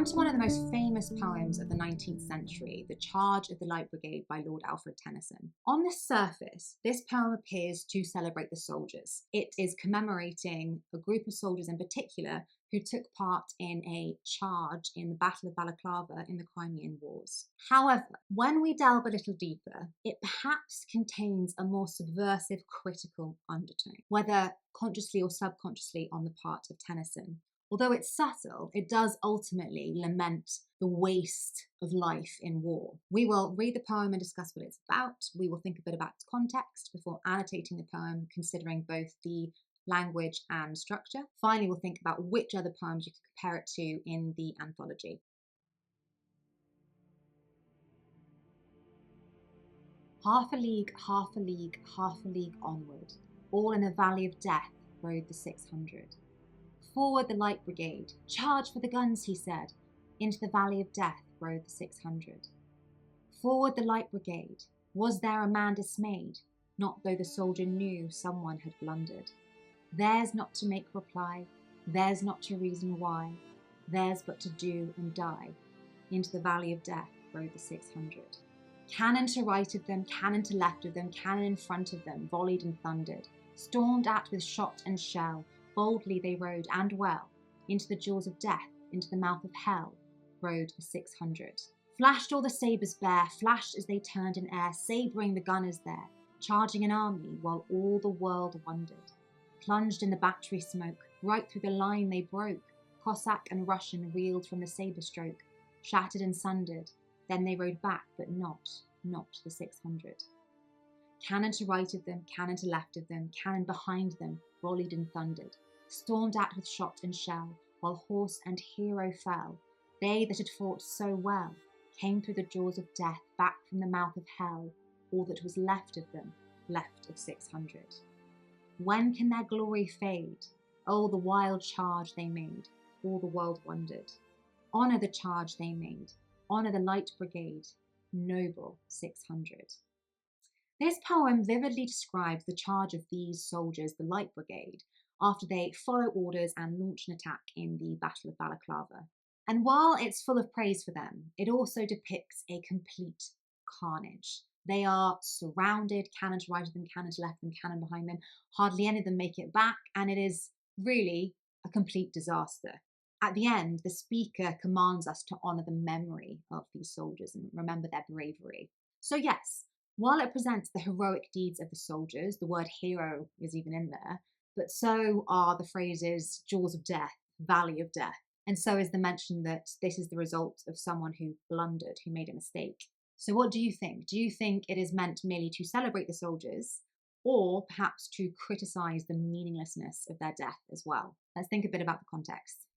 to one of the most famous poems of the 19th century, The Charge of the Light Brigade by Lord Alfred Tennyson. On the surface, this poem appears to celebrate the soldiers. It is commemorating a group of soldiers in particular who took part in a charge in the Battle of Balaclava in the Crimean Wars. However, when we delve a little deeper, it perhaps contains a more subversive critical undertone, whether consciously or subconsciously on the part of Tennyson. Although it's subtle, it does ultimately lament the waste of life in war. We will read the poem and discuss what it's about. We will think a bit about its context before annotating the poem, considering both the language and structure. Finally, we'll think about which other poems you could compare it to in the anthology. Half a league, half a league, half a league onward, all in the valley of death rode the 600. Forward the Light Brigade, charge for the guns, he said. Into the valley of death rode the 600. Forward the Light Brigade, was there a man dismayed? Not though the soldier knew someone had blundered. Theirs not to make reply, theirs not to reason why, theirs but to do and die. Into the valley of death rode the 600. Cannon to right of them, cannon to left of them, cannon in front of them, volleyed and thundered. Stormed at with shot and shell, boldly they rode, and well. Into the jaws of death, into the mouth of hell, rode the 600. Flashed all the sabres bare, flashed as they turned in air, sabring the gunners there, charging an army while all the world wondered. Plunged in the battery smoke, right through the line they broke. Cossack and Russian reeled from the sabre stroke, shattered and sundered. Then they rode back, but not the 600. Cannon to right of them, cannon to left of them, cannon behind them, volleyed and thundered. Stormed at with shot and shell, while horse and hero fell. They that had fought so well came through the jaws of death, back from the mouth of hell. All that was left of them, left of 600. When can their glory fade? Oh, the wild charge they made, all the world wondered. Honour the charge they made, honour the Light Brigade, noble 600. This poem vividly describes the charge of these soldiers, the Light Brigade, after they follow orders and launch an attack in the Battle of Balaclava. And while it's full of praise for them, it also depicts a complete carnage. They are surrounded, cannon to right of them, cannon to left of them, cannon behind them. Hardly any of them make it back, and it is really a complete disaster. At the end, the speaker commands us to honour the memory of these soldiers and remember their bravery. So yes, while it presents the heroic deeds of the soldiers, the word hero is even in there, but so are the phrases jaws of death, valley of death, and so is the mention that this is the result of someone who blundered, who made a mistake. So what do you think? Do you think it is meant merely to celebrate the soldiers, or perhaps to criticise the meaninglessness of their death as well? Let's think a bit about the context.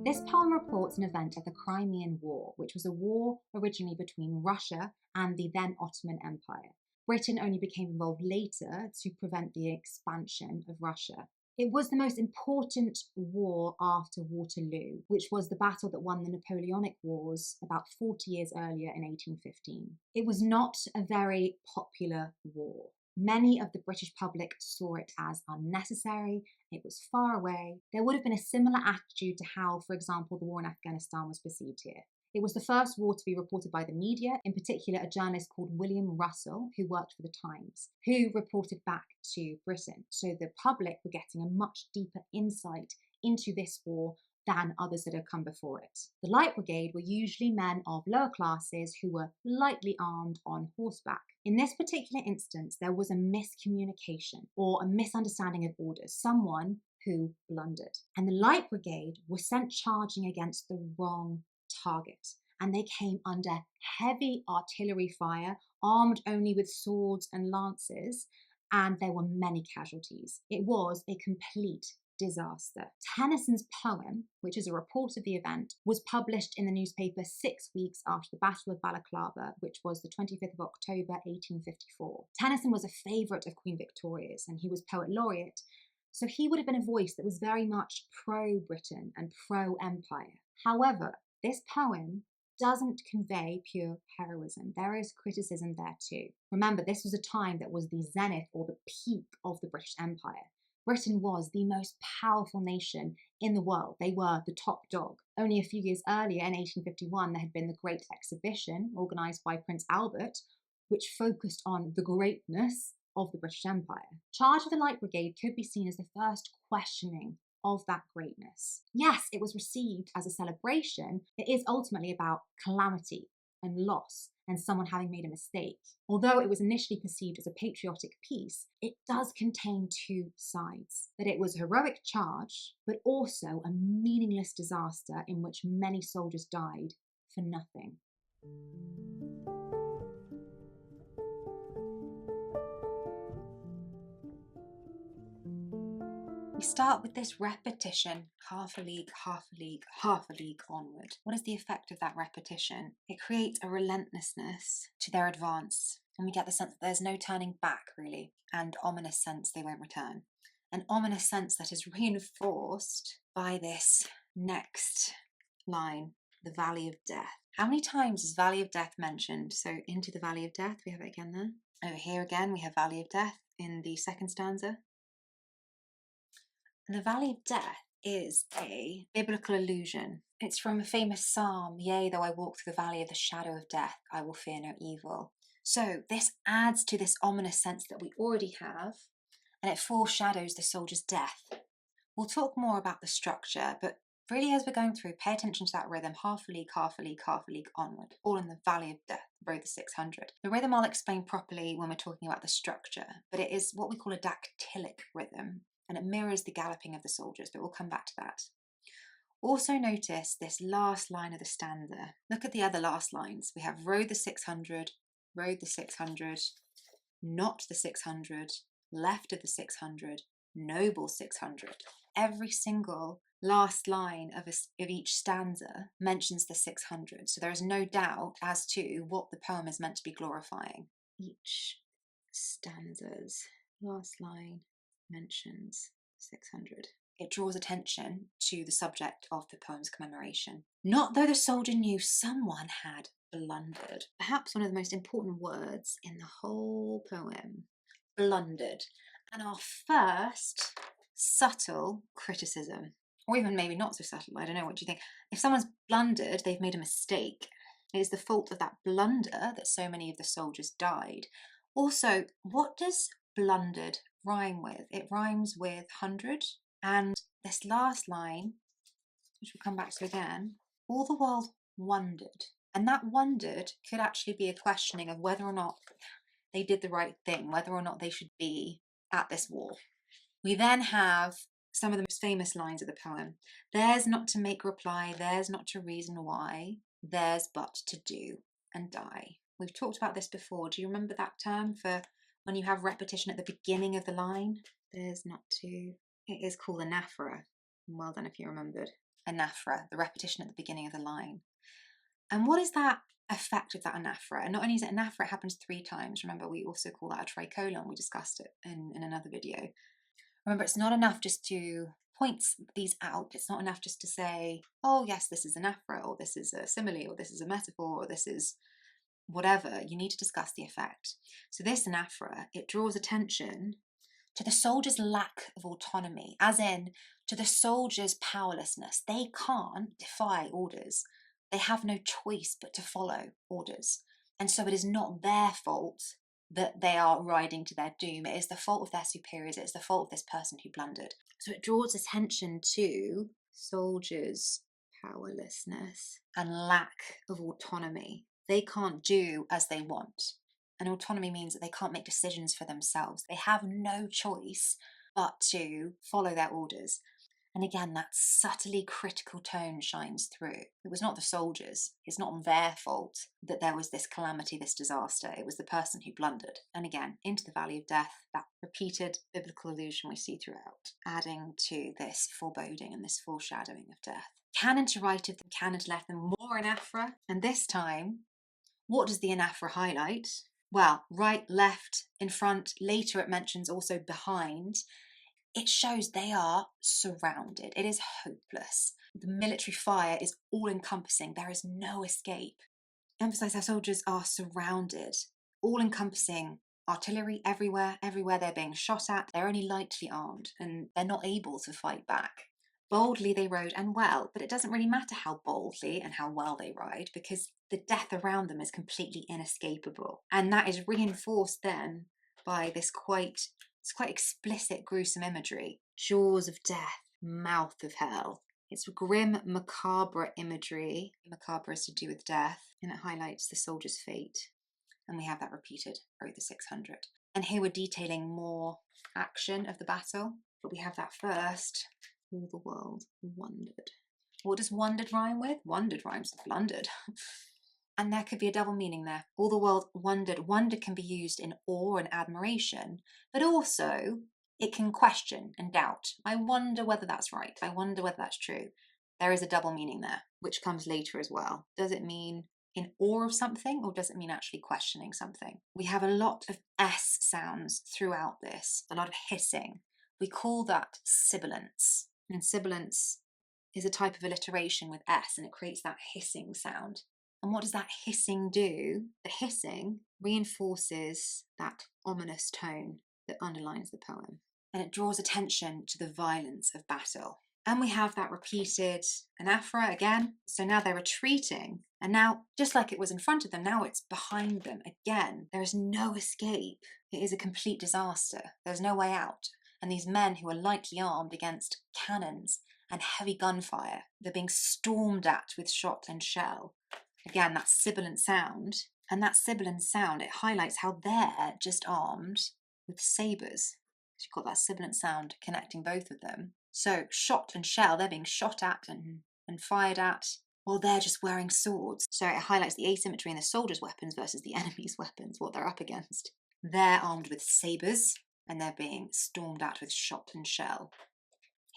This poem reports an event of the Crimean War, which was a war originally between Russia and the then Ottoman Empire. Britain only became involved later to prevent the expansion of Russia. It was the most important war after Waterloo, which was the battle that won the Napoleonic Wars about 40 years earlier in 1815. It was not a very popular war. Many of the British public saw it as unnecessary, it was far away. There would have been a similar attitude to how, for example, the war in Afghanistan was perceived here. It was the first war to be reported by the media, in particular a journalist called William Russell, who worked for the Times, who reported back to Britain. So the public were getting a much deeper insight into this war than others that had come before it. The Light Brigade were usually men of lower classes who were lightly armed on horseback. In this particular instance, there was a miscommunication or a misunderstanding of orders, someone who blundered. And the Light Brigade were sent charging against the wrong target, and they came under heavy artillery fire, armed only with swords and lances, and there were many casualties. It was a complete disaster. Tennyson's poem, which is a report of the event, was published in the newspaper 6 weeks after the Battle of Balaclava, which was the 25th of October 1854. Tennyson was a favourite of Queen Victoria's, and he was poet laureate, so he would have been a voice that was very much pro-Britain and pro-Empire. However, this poem doesn't convey pure heroism. There is criticism there too. Remember, this was a time that was the zenith or the peak of the British Empire. Britain was the most powerful nation in the world. They were the top dog. Only a few years earlier, in 1851, there had been the Great Exhibition, organised by Prince Albert, which focused on the greatness of the British Empire. Charge of the Light Brigade could be seen as the first questioning of that greatness. Yes, it was received as a celebration. It is ultimately about calamity and loss and someone having made a mistake. Although it was initially perceived as a patriotic piece, it does contain two sides. That it was a heroic charge, but also a meaningless disaster in which many soldiers died for nothing. We start with this repetition, half a league, half a league, half a league onward. What is the effect of that repetition? It creates a relentlessness to their advance, and we get the sense that there's no turning back, really, and ominous sense they won't return. An ominous sense that is reinforced by this next line, the Valley of Death. How many times is Valley of Death mentioned? So into the Valley of Death, we have it again there. Over here again, we have Valley of Death in the second stanza. And the Valley of Death is a biblical allusion. It's from a famous psalm, "Yea, though I walk through the valley of the shadow of death, I will fear no evil." So this adds to this ominous sense that we already have, and it foreshadows the soldier's death. We'll talk more about the structure, but really as we're going through, pay attention to that rhythm, half a league, half a league, half a league onward, all in the Valley of Death, row the 600. The rhythm I'll explain properly when we're talking about the structure, but it is what we call a dactylic rhythm, and it mirrors the galloping of the soldiers, but we'll come back to that. Also notice this last line of the stanza. Look at the other last lines. We have rode the 600, rode the 600, not the 600, left of the 600, noble 600. Every single last line of each stanza mentions the 600, so there is no doubt as to what the poem is meant to be glorifying. Each stanza's last line mentions 600. It draws attention to the subject of the poem's commemoration. Not though the soldier knew someone had blundered. Perhaps one of the most important words in the whole poem. Blundered. And our first subtle criticism, or even maybe not so subtle, I don't know, what do you think? If someone's blundered, they've made a mistake. It is the fault of that blunder that so many of the soldiers died. Also, what does blundered rhyme with? It rhymes with 100. And this last line, which we'll come back to again, all the world wondered. And that wondered could actually be a questioning of whether or not they did the right thing, whether or not they should be at this war. We then have some of the most famous lines of the poem. Theirs not to make reply, theirs not to reason why, theirs but to do and die. We've talked about this before. Do you remember that term for when you have repetition at the beginning of the line? Theirs not to... It is called anaphora. Well done if you remembered. Anaphora, the repetition at the beginning of the line. And what is that effect of that anaphora? And not only is it anaphora, it happens 3 times. Remember, we also call that a tricolon. We discussed it in another video. Remember, it's not enough just to point these out. It's not enough just to say, oh yes, this is anaphora, or this is a simile, or this is a metaphor, or this is whatever. You need to discuss the effect. So this anaphora, it draws attention to the soldier's lack of autonomy, as in to the soldier's powerlessness. They can't defy orders. They have no choice but to follow orders. And so it is not their fault that they are riding to their doom. It is the fault of their superiors. It is the fault of this person who blundered. So it draws attention to soldiers' powerlessness and lack of autonomy. They can't do as they want. And autonomy means that they can't make decisions for themselves. They have no choice but to follow their orders. And again, that subtly critical tone shines through. It was not the soldiers. It's not their fault that there was this calamity, this disaster. It was the person who blundered. And again, into the Valley of Death, that repeated biblical allusion we see throughout, adding to this foreboding and this foreshadowing of death. Canon to right of them, canon to left them, more anaphora. And this time, what does the anaphora highlight? Well, right, left, in front, later it mentions also behind. it shows they are surrounded. It is hopeless. The military fire is all-encompassing. There is no escape. Emphasize how soldiers are surrounded, all-encompassing. Artillery everywhere they're being shot at. They're only lightly armed and they're not able to fight back. Boldly they rode and well, but it doesn't really matter how boldly and how well they ride because the death around them is completely inescapable. And that is reinforced then by this quite explicit gruesome imagery. Jaws of death, mouth of hell. It's grim, macabre imagery. Macabre is to do with death, and it highlights the soldier's fate. And we have that repeated throughout the 600. And here we're detailing more action of the battle, but we have that first. All the world wondered. What does wondered rhyme with? Wondered rhymes with blundered. And there could be a double meaning there. All the world wondered. Wonder can be used in awe and admiration, but also it can question and doubt. I wonder whether that's right. I wonder whether that's true. There is a double meaning there, which comes later as well. Does it mean in awe of something, or does it mean actually questioning something? We have a lot of S sounds throughout this, a lot of hissing. We call that sibilance. And sibilance is a type of alliteration with S, and it creates that hissing sound. And what does that hissing do? The hissing reinforces that ominous tone that underlines the poem. And it draws attention to the violence of battle. And we have that repeated anaphora again. So now they're retreating. And now, just like it was in front of them, now it's behind them again. There is no escape. It is a complete disaster. There's no way out. And these men who are lightly armed against cannons and heavy gunfire, they're being stormed at with shot and shell. Again, that sibilant sound. And that sibilant sound, it highlights how they're just armed with sabres. So you've got that sibilant sound connecting both of them. So shot and shell, they're being shot at and fired at, while they're just wearing swords. So it highlights the asymmetry in the soldiers' weapons versus the enemy's weapons, what they're up against. They're armed with sabres, and they're being stormed at with shot and shell.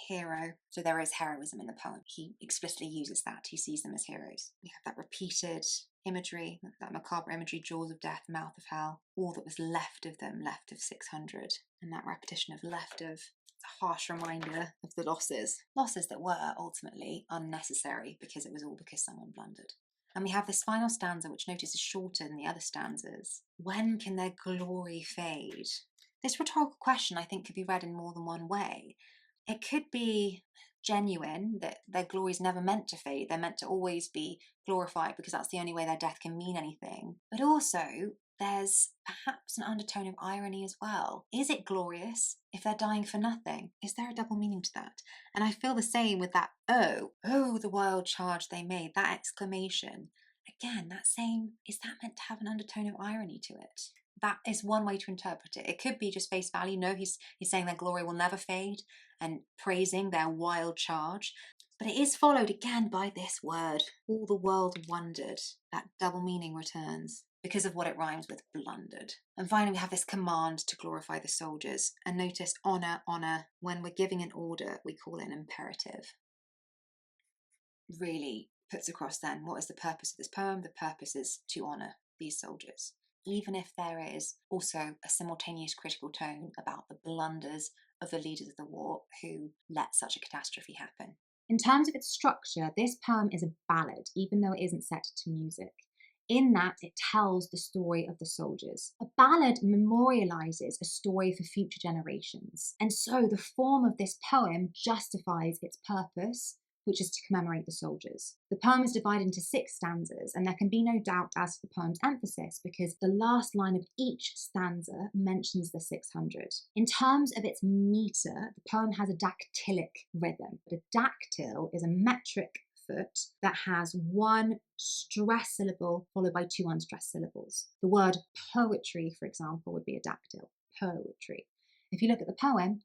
Hero. So there is heroism in the poem. He explicitly uses that. He sees them as heroes. We have that repeated imagery, that macabre imagery, jaws of death, mouth of hell, all that was left of them, left of 600. And that repetition of left of, a harsh reminder of the losses. Losses that were ultimately unnecessary because it was all because someone blundered. And we have this final stanza, which notice is shorter than the other stanzas. When can their glory fade? This rhetorical question, I think, could be read in more than one way. It could be genuine, that their glory is never meant to fade. They're meant to always be glorified because that's the only way their death can mean anything. But also, there's perhaps an undertone of irony as well. Is it glorious if they're dying for nothing? Is there a double meaning to that? And I feel the same with that, oh, the wild charge they made, that exclamation. Again, that same, is that meant to have an undertone of irony to it? That is one way to interpret it. It could be just face value. No, he's saying their glory will never fade and praising their wild charge. But it is followed again by this word. All the world wondered. That double meaning returns because of what it rhymes with blundered. And finally, we have this command to glorify the soldiers. And notice honour, honour. When we're giving an order, we call it an imperative. Really puts across then what is the purpose of this poem. The purpose is to honour these soldiers, even if there is also a simultaneous critical tone about the blunders of the leaders of the war who let such a catastrophe happen. In terms of its structure, this poem is a ballad, even though it isn't set to music. In that, it tells the story of the soldiers. A ballad memorializes a story for future generations. And so the form of this poem justifies its purpose, which is to commemorate the soldiers. The poem is divided into 6 stanzas, and there can be no doubt as to the poem's emphasis because the last line of each stanza mentions the 600. In terms of its meter, the poem has a dactylic rhythm. But a dactyl is a metric foot that has one stressed syllable followed by 2 unstressed syllables. The word poetry, for example, would be a dactyl. Poetry. If you look at the poem,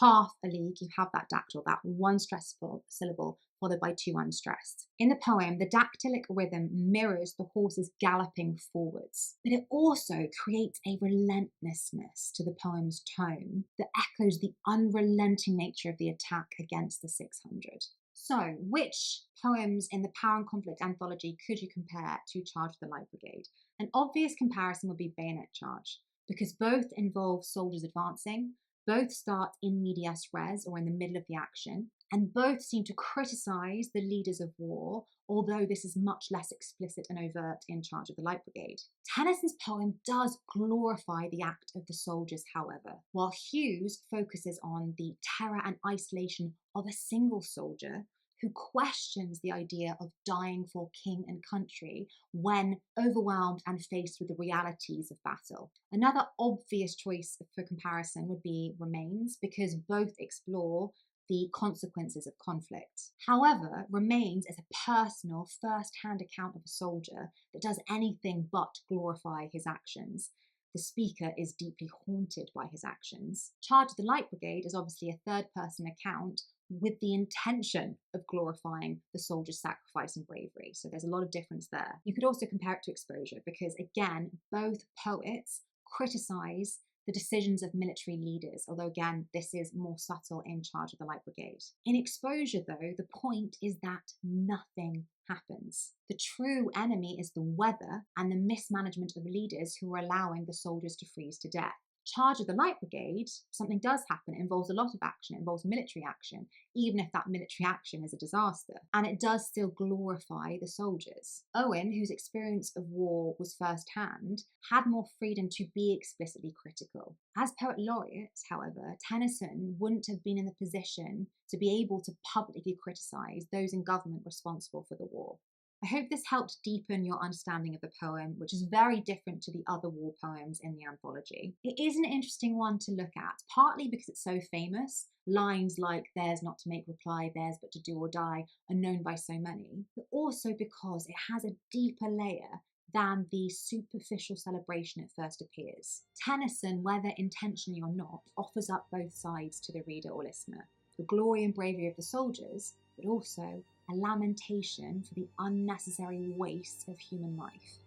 half a league, you have that dactyl, that one stressful syllable followed by 2 unstressed. In the poem, the dactylic rhythm mirrors the horses galloping forwards, but it also creates a relentlessness to the poem's tone that echoes the unrelenting nature of the attack against the 600. So, which poems in the Power and Conflict anthology could you compare to Charge of the Light Brigade? An obvious comparison would be Bayonet Charge, because both involve soldiers advancing, Both start in medias res, or in the middle of the action, and both seem to criticise the leaders of war, although this is much less explicit and overt in Charge of the Light Brigade. Tennyson's poem does glorify the act of the soldiers, however, while Hughes focuses on the terror and isolation of a single soldier who questions the idea of dying for king and country when overwhelmed and faced with the realities of battle. Another obvious choice for comparison would be Remains, because both explore the consequences of conflict. However, Remains is a personal, first-hand account of a soldier that does anything but glorify his actions. The speaker is deeply haunted by his actions. Charge of the Light Brigade is obviously a third-person account with the intention of glorifying the soldier's sacrifice and bravery. So there's a lot of difference there. You could also compare it to Exposure, because again, both poets criticise the decisions of military leaders, although again, this is more subtle in Charge of the Light Brigade. In Exposure, though, the point is that nothing happens. The true enemy is the weather and the mismanagement of leaders who are allowing the soldiers to freeze to death. Charge of the Light Brigade, something does happen. It involves a lot of action. It involves military action, even if that military action is a disaster. And it does still glorify the soldiers. Owen, whose experience of war was first-hand, had more freedom to be explicitly critical. As poet laureate, however, Tennyson wouldn't have been in the position to be able to publicly criticise those in government responsible for the war. I hope this helped deepen your understanding of the poem, which is very different to the other war poems in the anthology. It is an interesting one to look at, partly because it's so famous. Lines like "theirs not to make reply, theirs but to do or die" are known by so many, but also because it has a deeper layer than the superficial celebration it first appears. Tennyson, whether intentionally or not, offers up both sides to the reader or listener. The glory and bravery of the soldiers, but also a lamentation for the unnecessary waste of human life.